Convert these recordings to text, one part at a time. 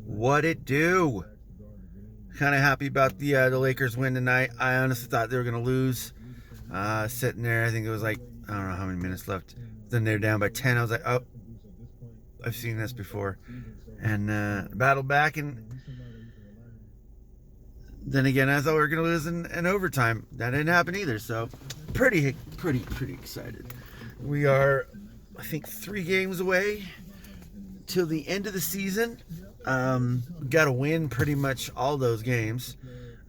What it do? Kind of happy about the Lakers win tonight. I honestly thought they were gonna lose. Sitting there, I think it was like I don't know how many minutes left. Then they're down by 10. I was like, oh, I've seen this before, and battled back. And then again, I thought we were gonna lose in overtime. That didn't happen either. So, pretty excited. We are, I think, 3 games away till the end of the season. Got to win pretty much all those games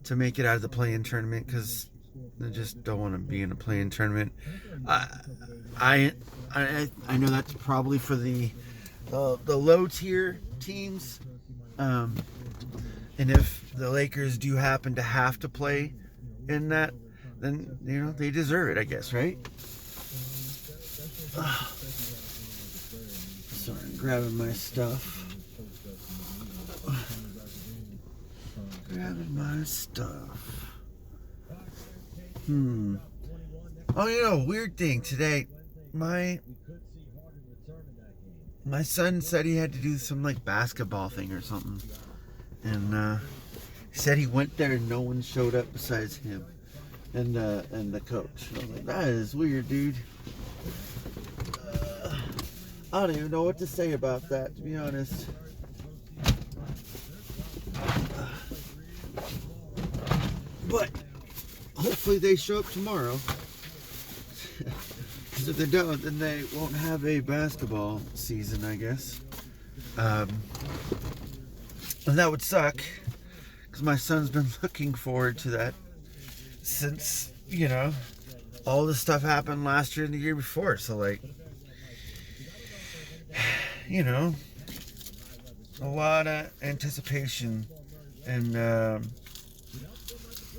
to make it out of the play-in tournament because I just don't want to be in a play-in tournament. I know that's probably for the low tier teams, and if the Lakers do happen to have to play in that, then they deserve it, I guess, right? Sorry, I'm grabbing my stuff. Grabbing my stuff. Oh, weird thing today. My son said he had to do some like basketball thing or something, and he said he went there and no one showed up besides him and the coach. I was like, that is weird, dude. I don't even know what to say about that, to be honest. But hopefully they show up tomorrow. Because if they don't, then they won't have a basketball season, I guess. And that would suck. Because my son's been looking forward to that since, all this stuff happened last year and the year before. So, like, a lot of anticipation and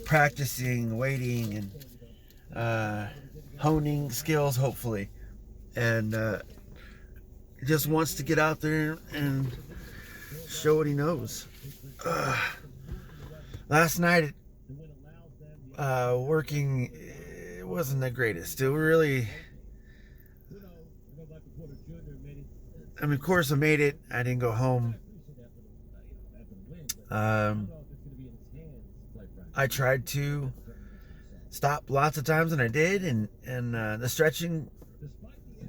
practicing, waiting, and honing skills, hopefully. And just wants to get out there and show what he knows. Last night, working, it wasn't the greatest. It really... of course, I made it. I didn't go home. I tried to stop lots of times, and I did. And the stretching,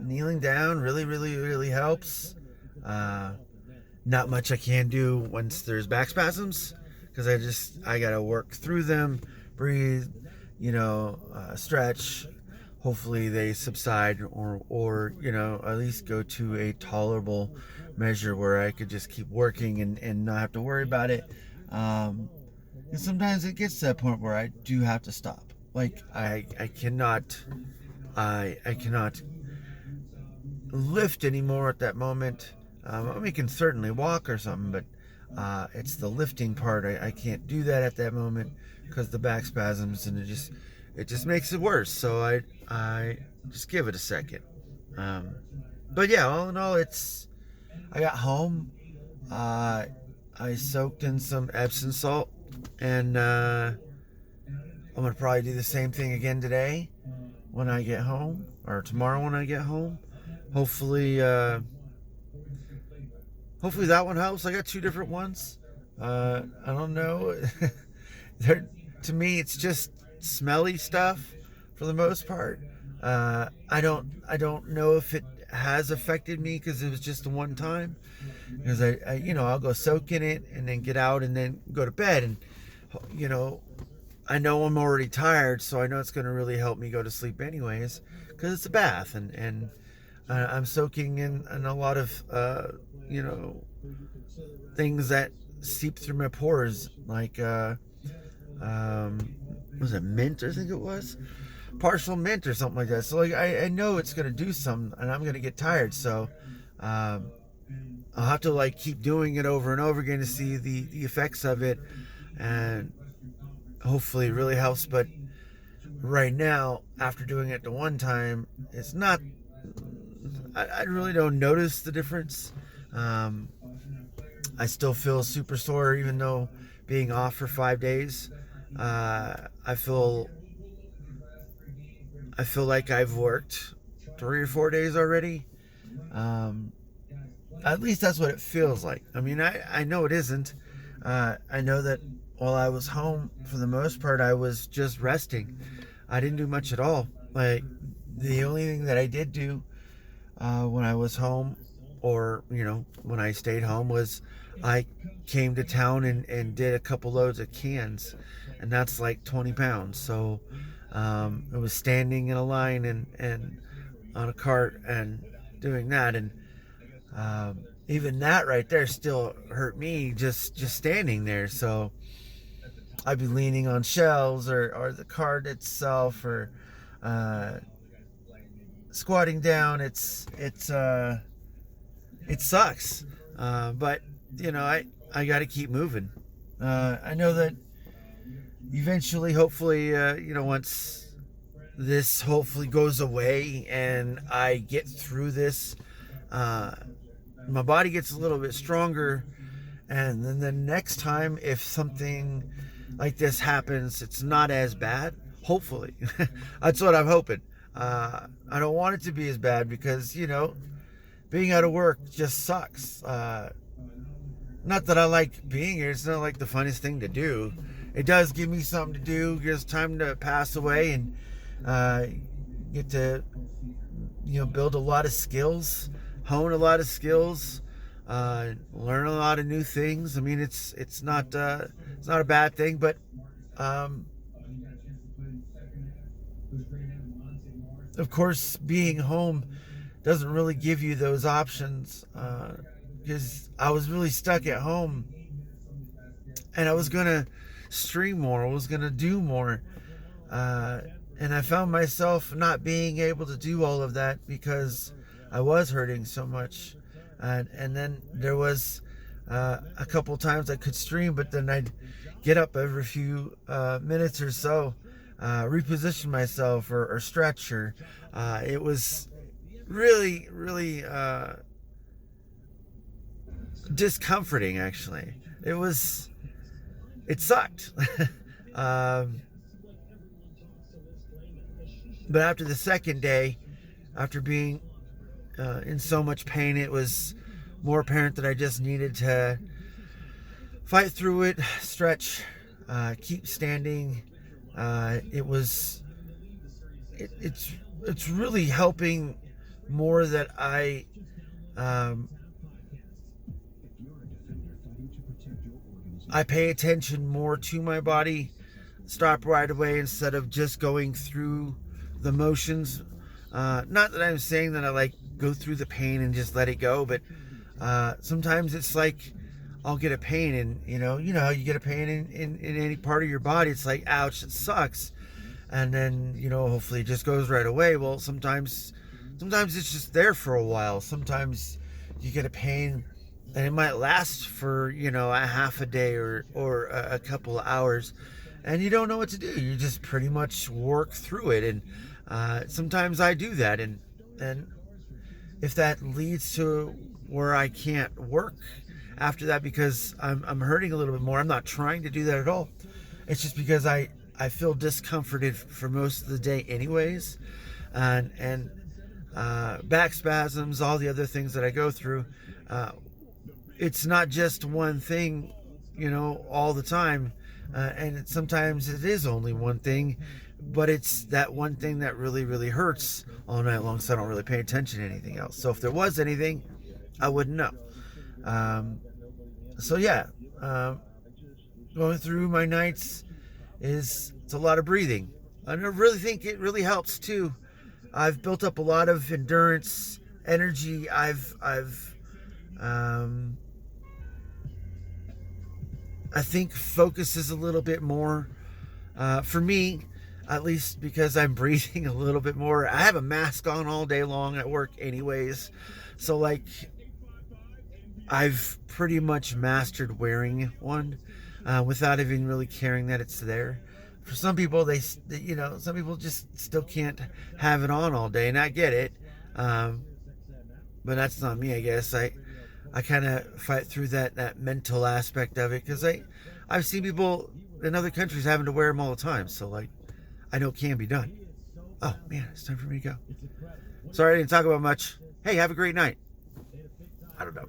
kneeling down, really helps. Not much I can do once there's back spasms, because I gotta work through them, breathe, stretch. Hopefully they subside, or at least go to a tolerable measure where I could just keep working and not have to worry about it. And sometimes it gets to that point where I do have to stop. Like I cannot lift anymore at that moment. We can certainly walk or something, but it's the lifting part. I can't do that at that moment because the back spasms, and it just makes it worse. So I just give it a second. But yeah, all in all, I got home. I soaked in some Epsom salt, and I'm gonna probably do the same thing again today when I get home, or tomorrow when I get home. Hopefully that one helps. I got 2 different ones. I don't know. To me, it's just smelly stuff for the most part. I don't know if it has affected me because it was just the one time. Because I'll go soak in it and then get out and then go to bed, and I know I'm already tired, so I know it's going to really help me go to sleep anyways because it's a bath, and I'm soaking in a lot of things that seep through my pores, like was it mint? I think it was partial mint or something like that. So like I know it's gonna do something, and I'm gonna get tired. So I'll have to like keep doing it over and over again to see the effects of it, and hopefully it really helps. But right now, after doing it the one time, it's not. I really don't notice the difference. I still feel super sore even though being off for 5 days. I feel like I've worked 3 or 4 days already. At least that's what it feels like. I mean, I know it isn't. I know that while I was home, for the most part, I was just resting. I didn't do much at all. Like, the only thing that I did do when I was home, or, when I stayed home, was I came to town and did a couple loads of cans. And that's like 20 pounds. So it was standing in a line and on a cart and doing that. And even that right there still hurt me just standing there. So I'd be leaning on shelves or the cart itself, or squatting down. It sucks, but I got to keep moving. I know that eventually, hopefully, once this hopefully goes away and I get through this, my body gets a little bit stronger, and then the next time, if something like this happens, it's not as bad. Hopefully. That's what I'm hoping. I don't want it to be as bad, because being out of work just sucks. Not that I like being here. It's not like the funnest thing to do. It does give me something to do, gives time to pass away, and get to build a lot of skills, hone a lot of skills, learn a lot of new things. I mean, it's not a bad thing, but of course, being home doesn't really give you those options, because I was really stuck at home, and I was gonna stream more, I was gonna do more, and I found myself not being able to do all of that because I was hurting so much. And then there was a couple times I could stream, but then I'd get up every few minutes or so, reposition myself or stretch, or it was really, really discomforting, actually. It sucked. But after the second day, after being in so much pain, it was more apparent that I just needed to fight through it, stretch, keep standing. It's really helping more that I pay attention more to my body, stop right away instead of just going through the motions. Not that I'm saying that I go through the pain and just let it go, but sometimes it's like I'll get a pain, and you know how you get a pain in any part of your body. It's like, ouch, it sucks, and then hopefully it just goes right away. Well, sometimes it's just there for a while. Sometimes you get a pain and it might last for a half a day or a couple of hours, and you don't know what to do. You just pretty much work through it. And sometimes I do that, and if that leads to where I can't work after that because I'm hurting a little bit more, I'm not trying to do that at all. It's just because I feel discomforted for most of the day anyways, and back spasms, all the other things that I go through. It's not just one thing, all the time, and sometimes it is only one thing, but it's that one thing that really, really hurts all night long, so I don't really pay attention to anything else. So if there was anything, I wouldn't know. Going through my nights it's a lot of breathing. And I really think it really helps too. I've built up a lot of endurance, energy. I think focus is a little bit more, for me, at least, because I'm breathing a little bit more. I have a mask on all day long at work anyways. So I've pretty much mastered wearing one without even really caring that it's there. For some people, some people just still can't have it on all day, and I get it. But that's not me, I guess. I kind of fight through that mental aspect of it, because I've seen people in other countries having to wear them all the time. So I know it can be done. Oh man, it's time for me to go. Sorry I didn't talk about much. Hey, have a great night. I don't know.